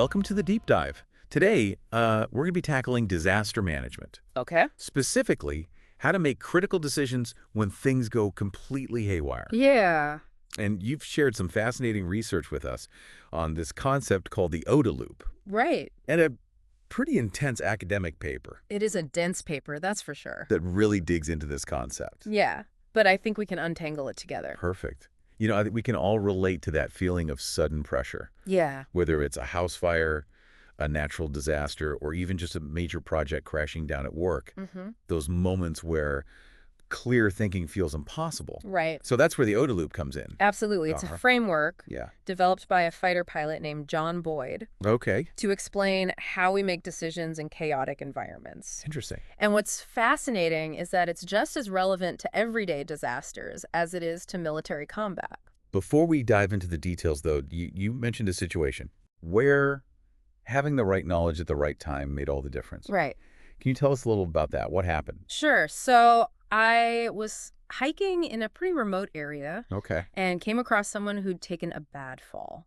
welcome to the deep dive. Today, we're going to be tackling disaster management. Okay. Specifically, how to make critical decisions when things go completely haywire. Yeah. And you've shared some fascinating research with us on this concept called the OODA loop, Right. and a pretty intense academic paper It is a dense paper, that's for sure. that really digs into this concept. Yeah, but I think we can untangle it together. Perfect. You know, I think we can all relate to that feeling of sudden pressure, Yeah. whether it's a house fire, a natural disaster, or even just a major project crashing down at work. Those moments where clear thinking feels impossible. Right. So that's where the OODA loop comes in. Absolutely. It's a framework Yeah. developed by a fighter pilot named John Boyd Okay. to explain how we make decisions in chaotic environments. Interesting. And what's fascinating is that it's just as relevant to everyday disasters as it is to military combat. Before we dive into the details, though, you mentioned a situation where having the right knowledge at the right time made all the difference. Right. Can you tell us a little about that? What happened? Sure. So I was hiking in a pretty remote area Okay. and came across someone who'd taken a bad fall.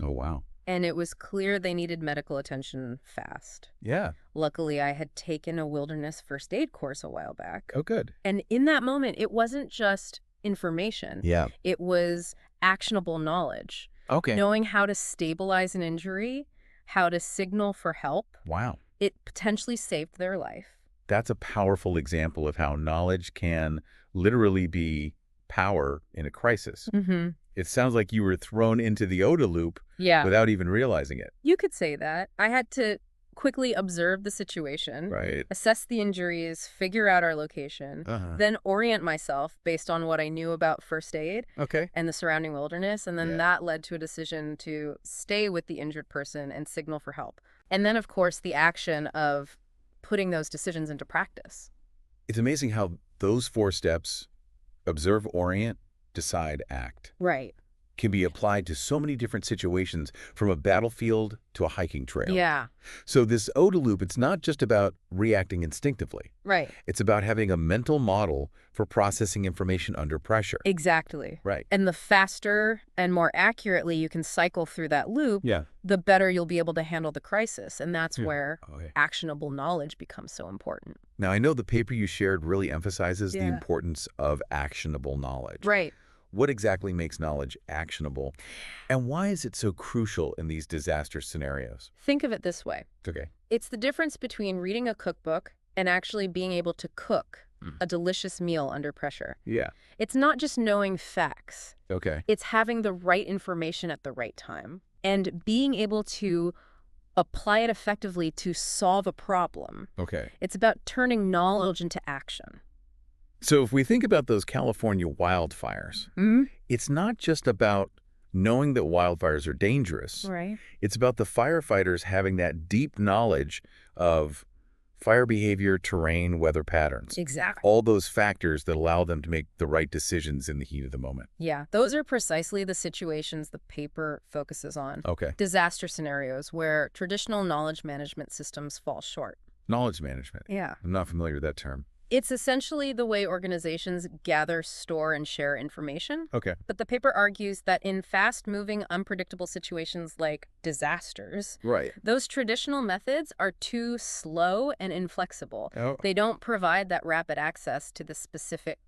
Oh, wow. And it was clear they needed medical attention fast. Yeah. Luckily, I had taken a wilderness first aid course a while back. Oh, good. And in that moment, it wasn't just information. Yeah. It was actionable knowledge. Okay. Knowing how to stabilize an injury, how to signal for help. Wow. It potentially saved their life. That's a powerful example of how knowledge can literally be power in a crisis. Mm-hmm. It sounds like you were thrown into the OODA loop Yeah. without even realizing it. You could say that. I had to quickly observe the situation, Right. assess the injuries, figure out our location, then orient myself based on what I knew about first aid Okay. and the surrounding wilderness. And then that led to a decision to stay with the injured person and signal for help. And then, of course, the action of putting those decisions into practice. It's amazing how those 4 steps, observe, orient, decide, act, Right. can be applied to so many different situations, from a battlefield to a hiking trail. Yeah. So this OODA loop, it's not just about reacting instinctively. Right. It's about having a mental model for processing information under pressure. Exactly. Right. And the faster and more accurately you can cycle through that loop, Yeah. the better you'll be able to handle the crisis. And that's where Okay. actionable knowledge becomes so important. Now, I know the paper you shared really emphasizes the Yeah. importance of actionable knowledge. Right. What exactly makes knowledge actionable? And why is it so crucial in these disaster scenarios? Think of it this way. Okay. It's the difference between reading a cookbook and actually being able to cook a delicious meal under pressure. Yeah. It's not just knowing facts. Okay. It's having the right information at the right time and being able to apply it effectively to solve a problem. Okay. It's about turning knowledge into action. So if we think about those California wildfires, it's not just about knowing that wildfires are dangerous. Right. It's about the firefighters having that deep knowledge of fire behavior, terrain, weather patterns. Exactly. All those factors that allow them to make the right decisions in the heat of the moment. Yeah, those are precisely the situations the paper focuses on. Okay. Disaster scenarios where traditional knowledge management systems fall short. Knowledge management. Yeah. I'm not familiar with that term. It's essentially the way organizations gather, store, and share information. Okay. But the paper argues that in fast-moving, unpredictable situations like disasters, Right. those traditional methods are too slow and inflexible. Oh. They don't provide that rapid access to the specific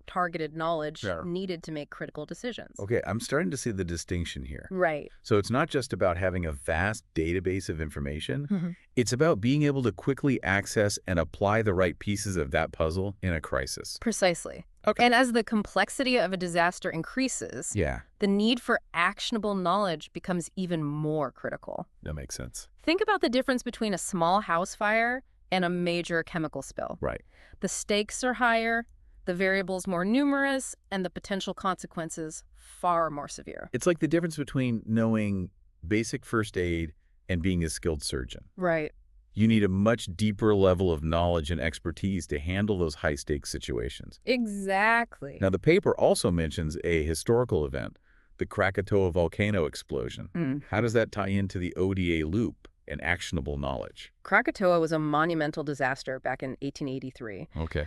targeted knowledge Sure. needed to make critical decisions. Okay, I'm starting to see the distinction here. Right. So it's not just about having a vast database of information. It's about being able to quickly access and apply the right pieces of that puzzle in a crisis. Precisely. Okay. And as the complexity of a disaster increases, Yeah, the need for actionable knowledge becomes even more critical. that makes sense. Think about the difference between a small house fire and a major chemical spill. Right. The stakes are higher, the variables more numerous, and the potential consequences far more severe. It's like the difference between knowing basic first aid and being a skilled surgeon. Right. You need a much deeper level of knowledge and expertise to handle those high-stakes situations. Exactly. Now, the paper also mentions a historical event, the Krakatoa volcano explosion. How does that tie into the ODA loop and actionable knowledge? Krakatoa was a monumental disaster back in 1883. Okay.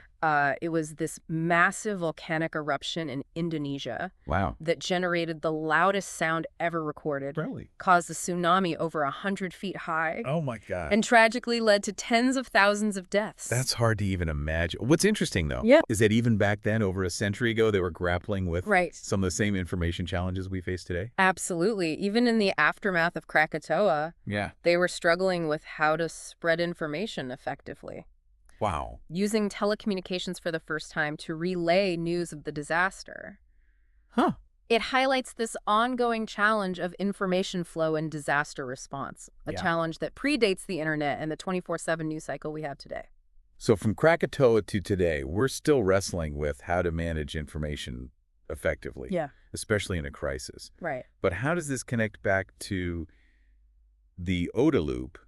It was this massive volcanic eruption in Indonesia Wow. that generated the loudest sound ever recorded, Really? caused a tsunami over 100 feet high, Oh, my God. and tragically led to tens of thousands of deaths. That's hard to even imagine. What's interesting, though, Yeah. is that even back then, over a century ago, they were grappling with Right. some of the same information challenges we face today. Absolutely. Even in the aftermath of Krakatoa, Yeah. they were struggling with how to spread information effectively, Wow. using telecommunications for the first time to relay news of the disaster. Huh. It highlights this ongoing challenge of information flow and disaster response, a Yeah. challenge that predates the internet and the 24/7 news cycle we have today. So from Krakatoa to today, we're still wrestling with how to manage information effectively, Yeah. especially in a crisis. Right. But how does this connect back to the OODA loop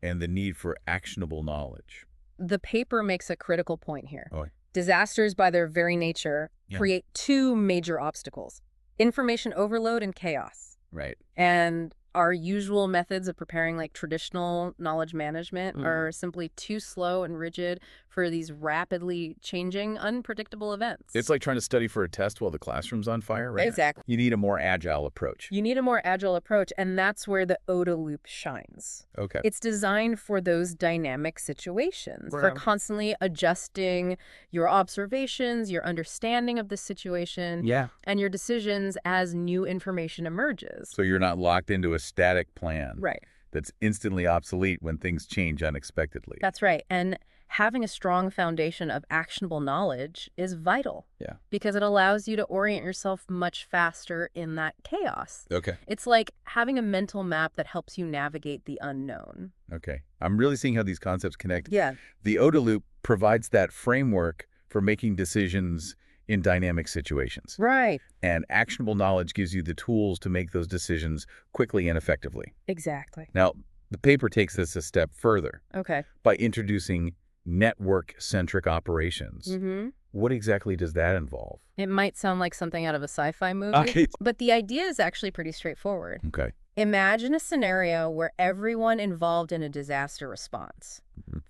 and the need for actionable knowledge? The paper makes a critical point here. Oh. Disasters, by their very nature, Yeah. create two major obstacles: information overload and chaos. Right. And our usual methods of preparing, like traditional knowledge management, are simply too slow and rigid for these rapidly changing, unpredictable events. It's like trying to study for a test while the classroom's on fire, right? Exactly. You need a more agile approach. You need a more agile approach, and that's where the OODA loop shines. Okay. It's designed for those dynamic situations, for Right. constantly adjusting your observations, your understanding of the situation, Yeah. and your decisions as new information emerges. So you're not locked into a static plan Right. that's instantly obsolete when things change unexpectedly. That's right. And having a strong foundation of actionable knowledge is vital. Yeah. Because it allows you to orient yourself much faster in that chaos. Okay. It's like having a mental map that helps you navigate the unknown. Okay. I'm really seeing how these concepts connect. Yeah. The OODA loop provides that framework for making decisions in dynamic situations. Right. And actionable knowledge gives you the tools to make those decisions quickly and effectively. Exactly. Now, the paper takes this a step further Okay. by introducing network-centric operations. Mm-hmm. What exactly does that involve? It might sound like something out of a sci-fi movie, Okay. but the idea is actually pretty straightforward. Okay. Imagine a scenario where everyone involved in a disaster response,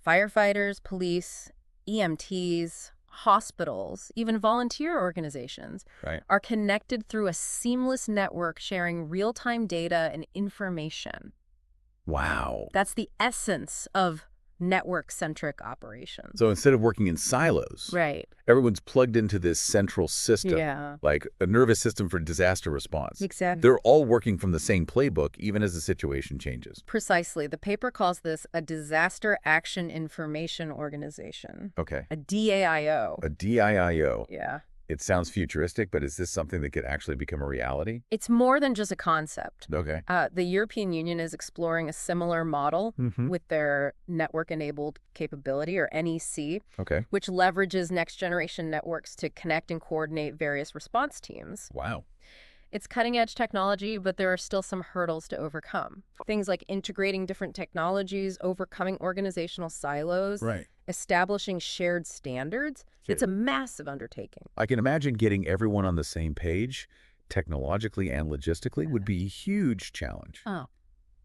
firefighters, police, EMTs, hospitals, even volunteer organizations, Right. are connected through a seamless network sharing real-time data and information. Wow. That's the essence of network-centric operations. So instead of working in silos, Right. everyone's plugged into this central system, Yeah. like a nervous system for disaster response. Exactly. They're all working from the same playbook, even as the situation changes. Precisely. The paper calls this a Disaster Action Information Organization, Okay. a DAIO. A DIIO. Yeah. It sounds futuristic, but is this something that could actually become a reality? It's more than just a concept. Okay. The European Union is exploring a similar model with their network-enabled capability, or NEC, Okay. which leverages next-generation networks to connect and coordinate various response teams. Wow. It's cutting-edge technology, but there are still some hurdles to overcome. Things like integrating different technologies, overcoming organizational silos, Right. establishing shared standards. It's a massive undertaking. I can imagine getting everyone on the same page, technologically and logistically, would be a huge challenge. Oh,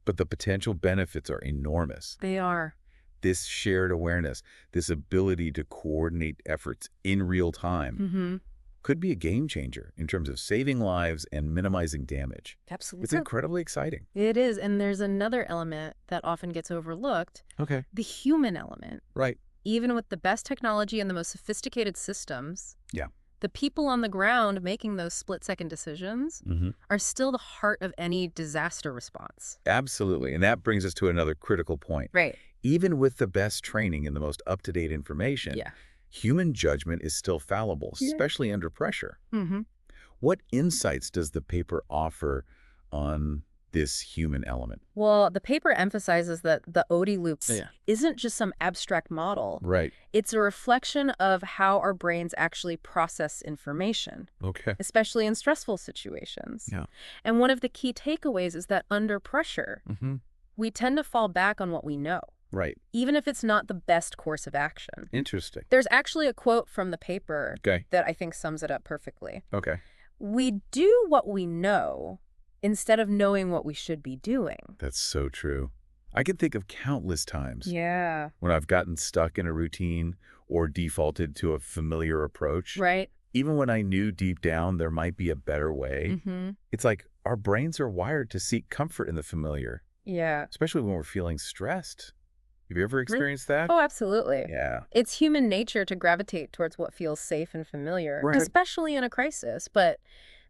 But the potential benefits are enormous. they are. This shared awareness, this ability to coordinate efforts in real time, Mm-hmm. could be a game changer in terms of saving lives and minimizing damage. Absolutely. It's incredibly exciting. It is, and there's another element that often gets overlooked, Okay. the human element. Right. Even with the best technology and the most sophisticated systems, Yeah. the people on the ground making those split-second decisions are still the heart of any disaster response. Absolutely. And that brings us to another critical point. Right. Even with the best training and the most up-to-date information, Yeah. human judgment is still fallible, especially under pressure. Mm-hmm. What insights does the paper offer on this human element? Well, the paper emphasizes that the OODA loop Yeah. isn't just some abstract model. Right. It's a reflection of how our brains actually process information, Okay. especially in stressful situations. Yeah. And one of the key takeaways is that under pressure, Mm-hmm. we tend to fall back on what we know, Right. even if it's not the best course of action. Interesting. There's actually a quote from the paper Okay. that I think sums it up perfectly. Okay. We do what we know instead of knowing what we should be doing. That's so true. I can think of countless times Yeah. when I've gotten stuck in a routine or defaulted to a familiar approach. Right. Even when I knew deep down there might be a better way, Mm-hmm. it's like our brains are wired to seek comfort in the familiar, Yeah. especially when we're feeling stressed. Have you ever experienced that? Oh, absolutely. Yeah. It's human nature to gravitate towards what feels safe and familiar, Right. especially in a crisis. But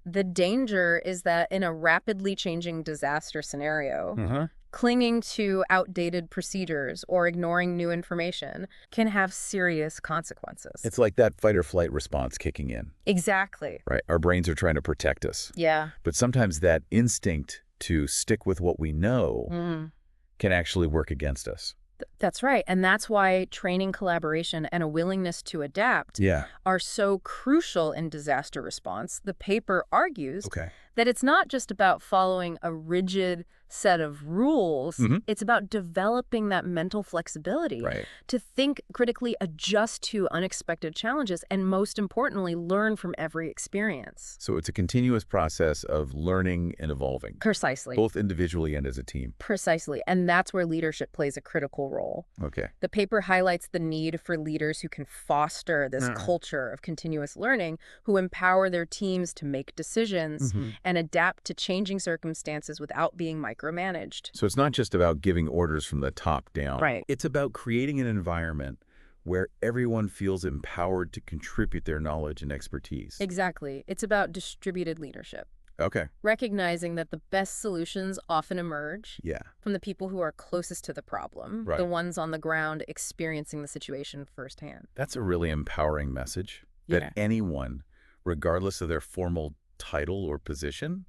the danger is that in a rapidly changing disaster scenario, Uh-huh. clinging to outdated procedures or ignoring new information can have serious consequences. It's like that fight or flight response kicking in, Exactly. right? Our brains are trying to protect us. Yeah. But sometimes that instinct to stick with what we know can actually work against us. That's right. And that's why training, collaboration, and a willingness to adapt Yeah. are so crucial in disaster response. The paper argues Okay. that it's not just about following a rigid set of rules. It's about developing that mental flexibility Right. to think critically, adjust to unexpected challenges, and most importantly, learn from every experience. So it's a continuous process of learning and evolving, Precisely. both individually and as a team. Precisely. And that's where leadership plays a critical role. Okay. The paper highlights the need for leaders who can foster this culture of continuous learning, who empower their teams to make decisions and adapt to changing circumstances without being micromanaged. So it's not just about giving orders from the top down. Right. It's about creating an environment where everyone feels empowered to contribute their knowledge and expertise. Exactly. It's about distributed leadership. Okay. Recognizing that the best solutions often emerge Yeah. from the people who are closest to the problem, Right. the ones on the ground experiencing the situation firsthand. That's a really empowering message Yeah. that anyone, regardless of their formal title or position,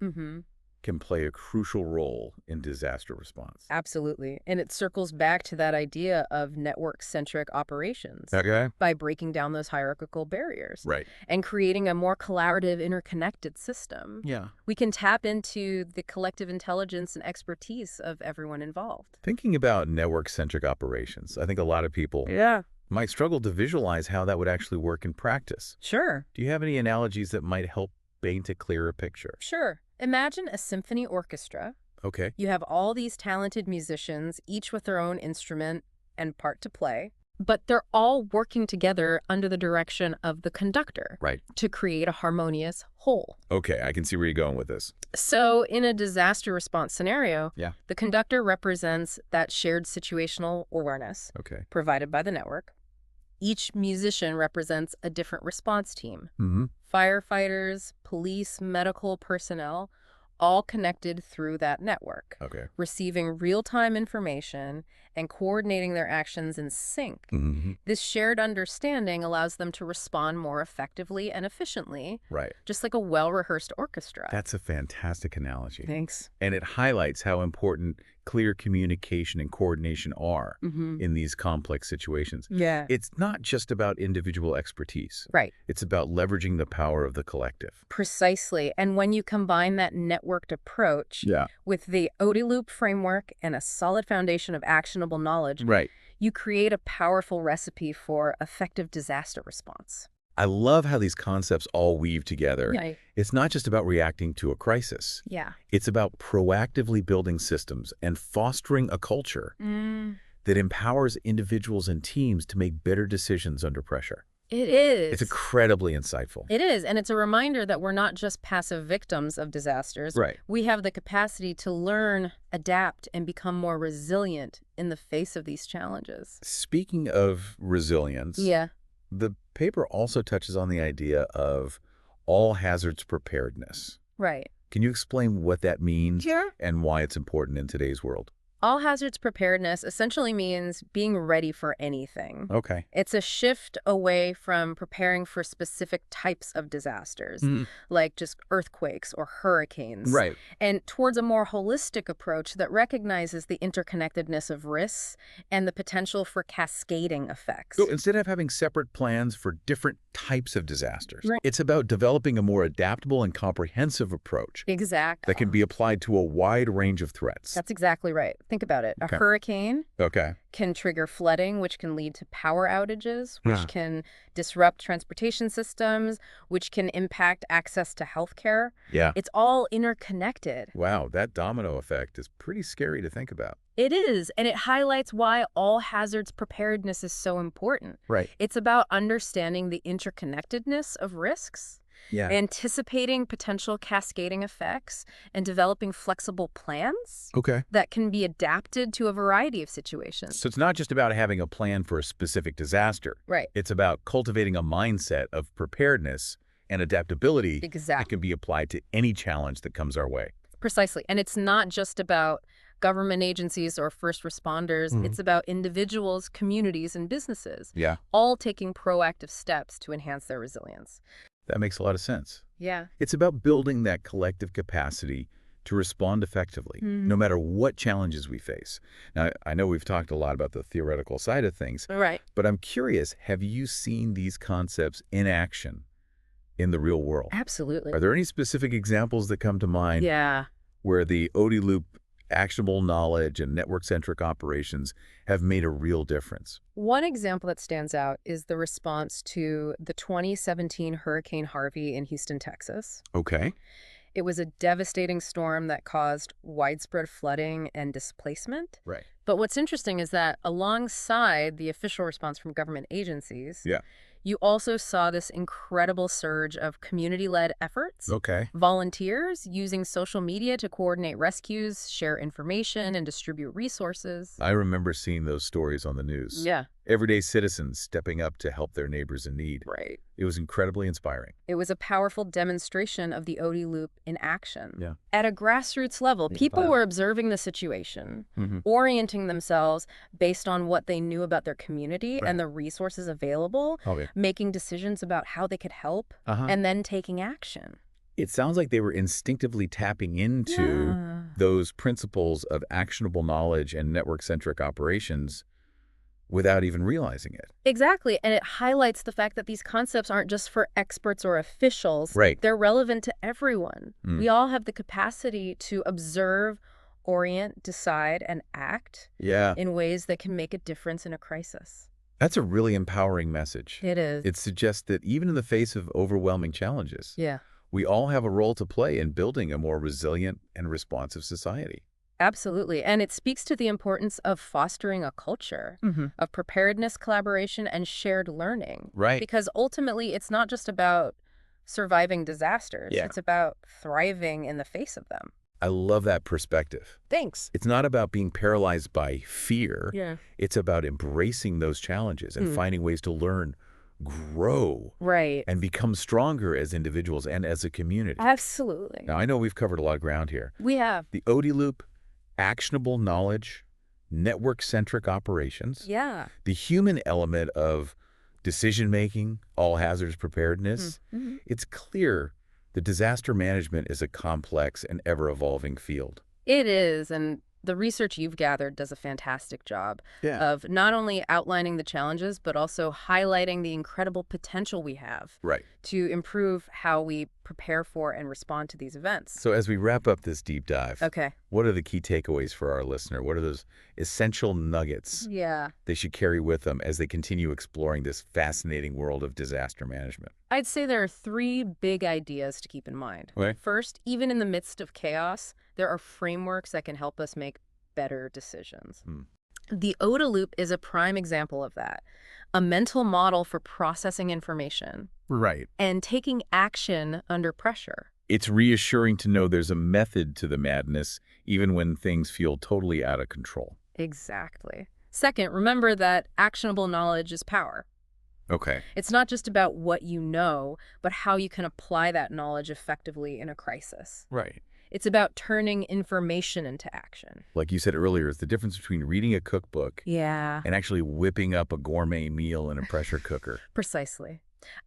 can play a crucial role in disaster response. Absolutely. And it circles back to that idea of network-centric operations Okay. by breaking down those hierarchical barriers Right. and creating a more collaborative, interconnected system. Yeah. We can tap into the collective intelligence and expertise of everyone involved. Thinking about network-centric operations, I think a lot of people Yeah. might struggle to visualize how that would actually work in practice. Sure. Do you have any analogies that might help paint a clearer picture? Sure. Imagine a symphony orchestra. Okay. You have all these talented musicians, each with their own instrument and part to play, but they're all working together under the direction of the conductor Right. to create a harmonious whole. Okay, I can see where you're going with this. So in a disaster response scenario, Yeah. the conductor represents that shared situational awareness Okay. provided by the network. Each musician represents a different response team. Mm-hmm. Firefighters, police, medical personnel, all connected through that network, Okay. receiving real-time information and coordinating their actions in sync. Mm-hmm. This shared understanding allows them to respond more effectively and efficiently, Right. just like a well-rehearsed orchestra. That's a fantastic analogy. Thanks. And it highlights how important clear communication and coordination are in these complex situations. Yeah. It's not just about individual expertise. Right. It's about leveraging the power of the collective. Precisely. And when you combine that networked approach with the OODA loop framework and a solid foundation of actionable knowledge, Right. you create a powerful recipe for effective disaster response. I love how these concepts all weave together. Yeah. It's not just about reacting to a crisis. Yeah. It's about proactively building systems and fostering a culture that empowers individuals and teams to make better decisions under pressure. It is. It's incredibly insightful. It is. And it's a reminder that we're not just passive victims of disasters. Right. We have the capacity to learn, adapt, and become more resilient in the face of these challenges. Speaking of resilience, Yeah. the paper also touches on the idea of all hazards preparedness. Right. Can you explain what that means Sure. and why it's important in today's world? All hazards preparedness essentially means being ready for anything. Okay. It's a shift away from preparing for specific types of disasters, like just earthquakes or hurricanes, Right. and towards a more holistic approach that recognizes the interconnectedness of risks and the potential for cascading effects. So instead of having separate plans for different types of disasters, Right. it's about developing a more adaptable and comprehensive approach Exactly. that can be applied to a wide range of threats. That's exactly right. Think about it. A Okay. hurricane Okay. can trigger flooding, which can lead to power outages, which Yeah. can disrupt transportation systems, which can impact access to healthcare. Yeah. It's all interconnected. Wow, that domino effect is pretty scary to think about. It is, and it highlights why all hazards preparedness is so important. Right. It's about understanding the interconnectedness of risks, Yeah. anticipating potential cascading effects, and developing flexible plans Okay. that can be adapted to a variety of situations. So it's not just about having a plan for a specific disaster. Right. It's about cultivating a mindset of preparedness and adaptability that Exactly. can be applied to any challenge that comes our way. Precisely. And it's not just about government agencies or first responders. Mhm. It's about individuals, communities, and businesses, Yeah, all taking proactive steps to enhance their resilience. that makes a lot of sense. Yeah. It's about building that collective capacity to respond effectively, no matter what challenges we face. Now, I know we've talked a lot about the theoretical side of things, Right. but I'm curious, have you seen these concepts in action in the real world? Absolutely. Are there any specific examples that come to mind Yeah. where the OODA loop, actionable knowledge, and network-centric operations have made a real difference? One example that stands out is the response to the 2017 Hurricane Harvey in Houston, Texas. Okay. It was a devastating storm that caused widespread flooding and displacement. Right. But what's interesting is that alongside the official response from government agencies, Yeah. you also saw this incredible surge of community-led efforts. Okay. Volunteers using social media to coordinate rescues, share information, and distribute resources. I remember seeing those stories on the news. Yeah, Everyday citizens stepping up to help their neighbors in need. right. It was incredibly inspiring. It was a powerful demonstration of the OODA loop in action. Yeah. At a grassroots level, people Wow. were observing the situation, Mm-hmm. orienting themselves based on what they knew about their community Right. and the resources available, Oh, yeah. making decisions about how they could help, Uh-huh. and then taking action. It sounds like they were instinctively tapping into Yeah. those principles of actionable knowledge and network-centric operations without even realizing it. Exactly, and it highlights the fact that these concepts aren't just for experts or officials. Right. They're relevant to everyone. Mm. We all have the capacity to observe, orient, decide, and act Yeah. in ways that can make a difference in a crisis. That's a really empowering message. It is. It suggests that even in the face of overwhelming challenges, Yeah, we all have a role to play in building a more resilient and responsive society. absolutely. And it speaks to the importance of fostering a culture of preparedness, collaboration, and shared learning. Right. Because ultimately, it's not just about surviving disasters. Yeah. It's about thriving in the face of them. I love that perspective. Thanks. It's not about being paralyzed by fear. Yeah. It's about embracing those challenges and Mm. finding ways to learn, grow, Right. and become stronger as individuals and as a community. Absolutely. Now, I know we've covered a lot of ground here. We have. The OODA loop, actionable knowledge, network-centric operations, Yeah. the human element of decision-making, all hazards preparedness. Mm-hmm. It's clear that disaster management is a complex and ever-evolving field. It is, and the research you've gathered does a fantastic job of not only outlining the challenges, but also highlighting the incredible potential we have Right. to improve how we prepare for and respond to these events. So as we wrap up this deep dive, Okay. what are the key takeaways for our listener? What are those essential nuggets Yeah. they should carry with them as they continue exploring this fascinating world of disaster management? I'd say there are three big ideas to keep in mind. Okay. First, even in the midst of chaos, there are frameworks that can help us make better decisions. The OODA loop is a prime example of that, a mental model for processing information Right. and taking action under pressure. It's reassuring to know there's a method to the madness, even when things feel totally out of control. Exactly. Second, remember that actionable knowledge is power. Okay. It's not just about what you know, but how you can apply that knowledge effectively in a crisis. Right. It's about turning information into action. Like you said earlier, it's the difference between reading a cookbook Yeah, and actually whipping up a gourmet meal in a pressure cooker. precisely.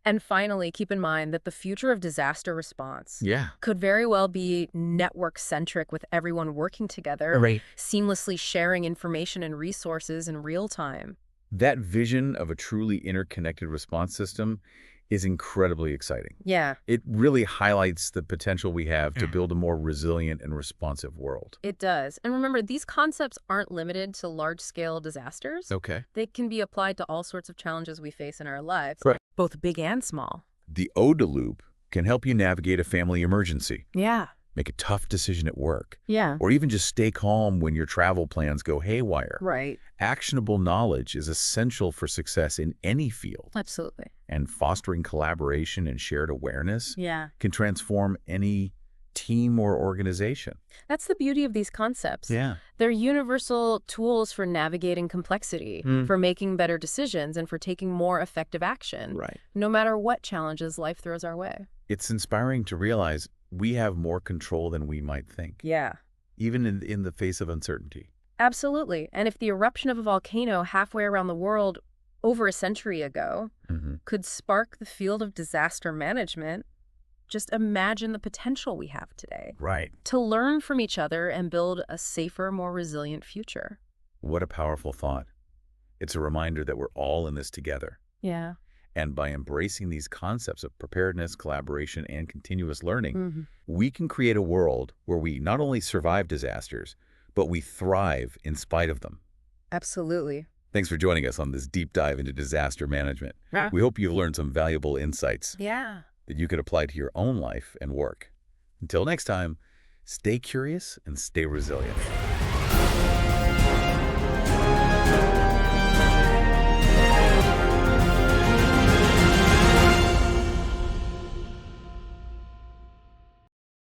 And finally, keep in mind that the future of disaster response Yeah. could very well be network-centric, with everyone working together, Right. seamlessly sharing information and resources in real time. That vision of a truly interconnected response system is incredibly exciting. Yeah, It really highlights the potential we have to build a more resilient and responsive world. it does. And remember, these concepts aren't limited to large-scale disasters. Okay. They can be applied to all sorts of challenges we face in our lives, Correct. both big and small. The OODA loop can help you navigate a family emergency, Yeah. make a tough decision at work, Yeah. or even just stay calm when your travel plans go haywire. Right. Actionable knowledge is essential for success in any field, Absolutely. and fostering collaboration and shared awareness Yeah. can transform any team or organization. That's the beauty of these concepts. Yeah. They're universal tools for navigating complexity, for making better decisions, and for taking more effective action, Right. no matter what challenges life throws our way. It's inspiring to realize we have more control than we might think, Yeah. even in the face of uncertainty. Absolutely. And if the eruption of a volcano halfway around the world over a century ago could spark the field of disaster management, just imagine the potential we have today Right. to learn from each other and build a safer, more resilient future. What a powerful thought. It's a reminder that we're all in this together. Yeah. And by embracing these concepts of preparedness, collaboration, and continuous learning, we can create a world where we not only survive disasters, but we thrive in spite of them. Absolutely. Thanks for joining us on this deep dive into disaster management. Yeah. We hope you've learned some valuable insights Yeah. that you could apply to your own life and work. Until next time, stay curious and stay resilient.